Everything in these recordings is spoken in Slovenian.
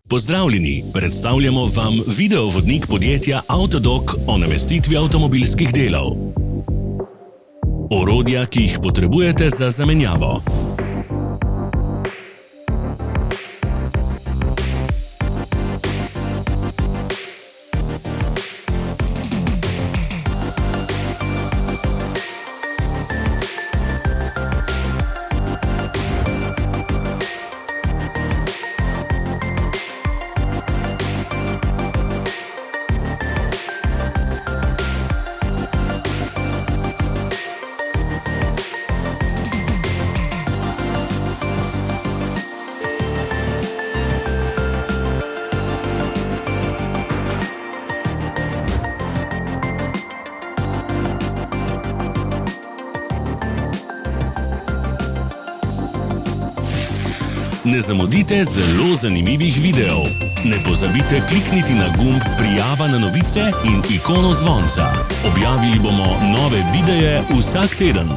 Pozdravljeni, predstavljamo vam video vodnik podjetja AUTODOC o namestitvi avtomobilskih delov. Orodja, ki jih potrebujete za zamenjavo. Ne zamudite zelo zanimivih videov. Ne pozabite klikniti na gumb prijava na novice in ikono zvonca. Objavili bomo nove videe vsak teden.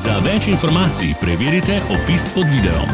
Za več informacij preverite opis pod videom.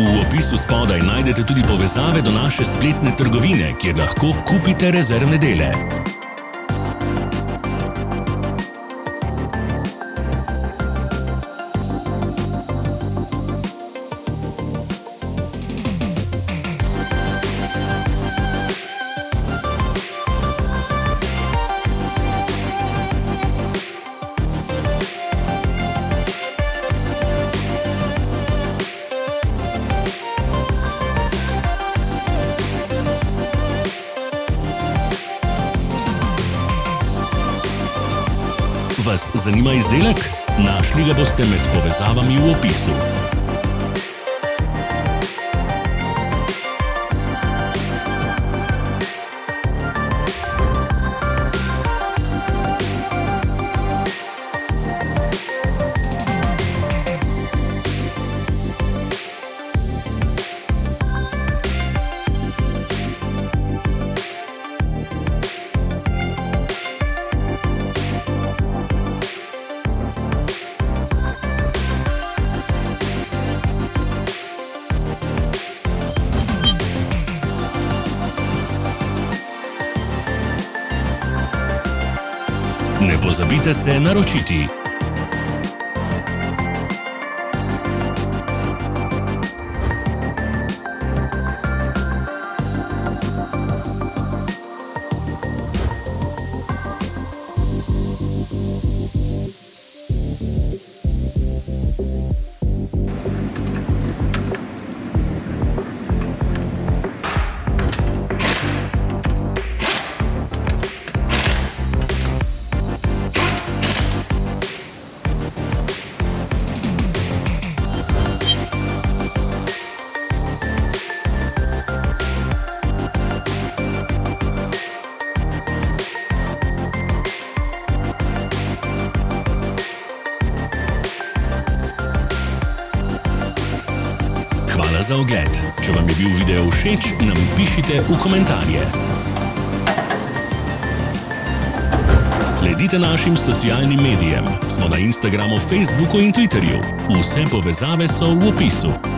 V opisu spodaj najdete tudi povezave do naše spletne trgovine, kjer lahko kupite rezervne dele. Vas zanima izdelek? Našli ga boste med povezavami v opisu. Ne pozabite se naročiti. dostopna za ogled. Če vam je bil video všeč, nam pišite v komentarje. Sledite našim socialnim medijem. Smo na Instagramu, Facebooku in Twitterju. Vse povezave so v opisu.